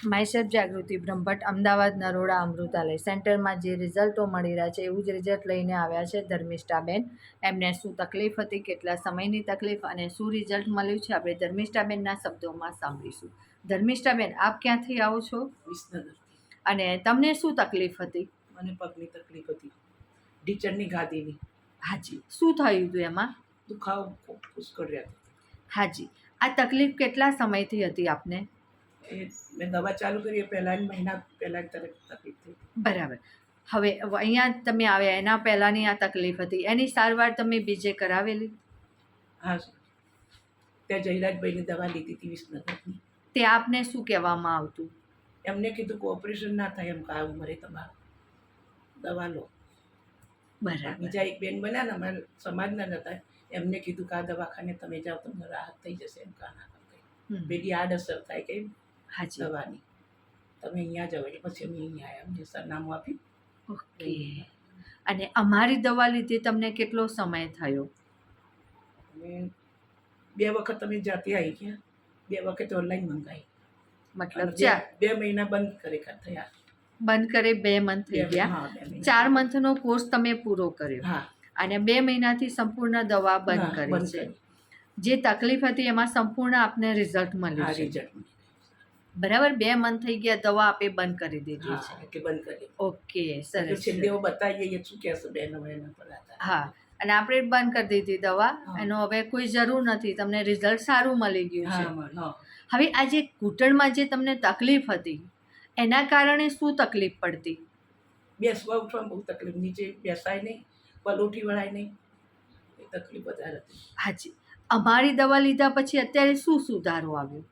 Myself જાગૃતિ બ્રહ્મભટ્ટ, અમદાવાદ નરોડા અમૃતાલય સેન્ટરમાં જે રિઝલ્ટો મળી રહ્યા છે એવું જ રિઝલ્ટ લઈને આવ્યા છે ધર્મિષ્ઠાબેન. એમને શું તકલીફ હતી, કેટલા સમયની તકલીફ અને શું રિઝલ્ટ મળ્યું છે આપણે ધર્મિષ્ઠાબેનના શબ્દોમાં સાંભળીશું. ધર્મિષ્ઠાબેન, આપ ક્યાંથી આવો છો વિસનગર. અને તમને શું તકલીફ હતી? મને પગની તકલીફ હતી, ઢીચણની ગાદીની. હાજી, શું થયું હતું એમાં? દુખાવો પુષ્કળ રહ્યા હાજી, આ તકલીફ કેટલા સમયથી હતી આપને? એ મેં દવા ચાલુ કરી એ પહેલાં મહિના પહેલાં તકલીફ થઈ. બરાબર. હવે અહીંયા તમે આવ્યા એના પહેલાંની આ તકલીફ હતી, એની સારવાર તમે બીજે કરાવેલી? હા, ત્યાં જયરાજભાઈની દવા લીધી હતી વિસનગરની. તે આપને શું કહેવામાં આવતું? એમને કીધું કે ઓપરેશન ના થાય એમ આ ઉંમરે તમારું દવા લો. બરાબર. બીજા એક બેન બન્યા ને અમારા સમાજના નતા, એમને કીધું કે આ દવાખાને તમે જાઓ તમને રાહત થઈ જશે એમ કાના પેલી આડઅસર થાય કે હાજી દવાની, તમે અહીંયા જાઓ. એટલે પછી અમે અહીંયા આવ્યા, અમને સરનામું આપ્યું. ઓકે. અને અમારી દવા લીધે તમને કેટલો સમય થયો? અને 2 વખત અમે જાતે આવી ગયા, 2 વખત ઓનલાઈન મંગાવી. મતલબ 2 મહિના બંધ કરે થયા. બંધ કરે 2 મંથ થઈ ગયા. 4 મંથનો કોર્સ તમે પૂરો કર્યો. હા. અને 2 મહિનાથી સંપૂર્ણ દવા બંધ કરી છે. જે તકલીફ હતી એમાં સંપૂર્ણ આપને રિઝલ્ટ મળ્યું છે. બરાબર. 2 મંથ થઈ ગયા, દવા આપે બંધ કરી દીધી છે. કે બંધ કરી. ઓકે, સરસ. છેલ્લે બતાવીએ શું કહેશે બેન હવે એના પર. હા, અને આપણે બંધ કરી દીધી દવા. એનો હવે કોઈ જરૂર નથી, તમને રિઝલ્ટ સારું મળી ગયું છે. હવે આ જે ઘૂંટણમાં જે તમને તકલીફ હતી એના કારણે શું તકલીફ પડતી? બેસવા ઉઠવામાં બહુ તકલીફ, નીચે બેસાય નહીં, પલોઠી વળાય નહીં, એ તકલીફ વધારે હતી. હાજી, અમારી દવા લીધા પછી અત્યારે શું સુધારો આવ્યો?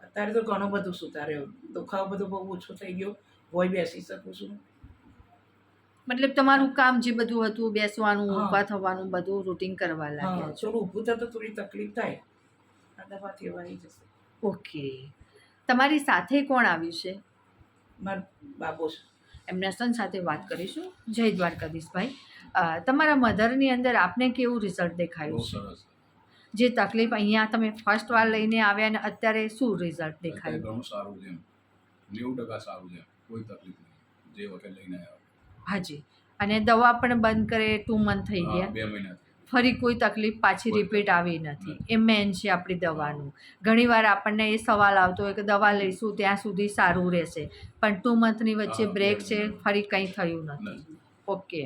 અત્યારે તો ઘણો બધો સુધાર્યો, દુખાવો બધો બહુ ઓછો થઈ ગયો, ભોય બેસી શકું છું. મતલબ તમારું કામ જે બધું હતું, બેસવાનું, ઊભા થવાનું, બધું રૂટીન કરવા લાગ્યા? થોડું ઊભું થતું થોડી તકલીફ થાય, આ દવાથી આવી જશે. ઓકે. તમારી સાથે કોણ આવ્યું છે? મારા બાબો છે. એમના સન સાથે વાત કરીશું. જય દ્વારકાધીશભાઈ, તમારા મધરની અંદર આપને કેવું રિઝલ્ટ દેખાયું છે? જે તકલીફ અહીંયા તમે ફર્સ્ટ વાર લઈને આવ્યા ને અત્યારે શું રિઝલ્ટ દેખાયું? ઘણું સારું છે, 90% સારું છે, કોઈ તકલીફ નહીં જે વખત લઈને આવ્યો. હાજી, અને દવા પણ બંધ કરે 2 મંથ થઈ ગયા, 2 મહિના ફરી કોઈ તકલીફ પાછી રિપીટ આવી નથી. એ મેન છે આપણી દવાનું. ઘણીવાર આપણને એ સવાલ આવતો હોય કે દવા લઈશું ત્યાં સુધી સારું રહેશે, પણ 2 મંથની વચ્ચે બ્રેક છે, ફરી કંઈ થયું નથી. ઓકે.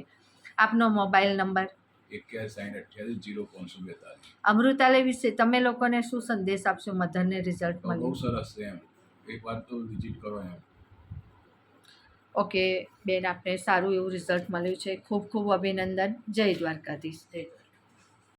આપનો મોબાઈલ નંબર? 8160280542. અમૃતાલય વિશે તમે લોકોને શું સંદેશ આપશો? મધરને રિઝલ્ટ મળ્યું? બહુ સરસ છે એમ, એકવાર તો વિઝિટ કરો એમ. ઓકે બેન, આપને સારું એવું રિઝલ્ટ મળ્યું છે. ખૂબ ખૂબ અભિનંદન. જય દ્વારકાધીશ.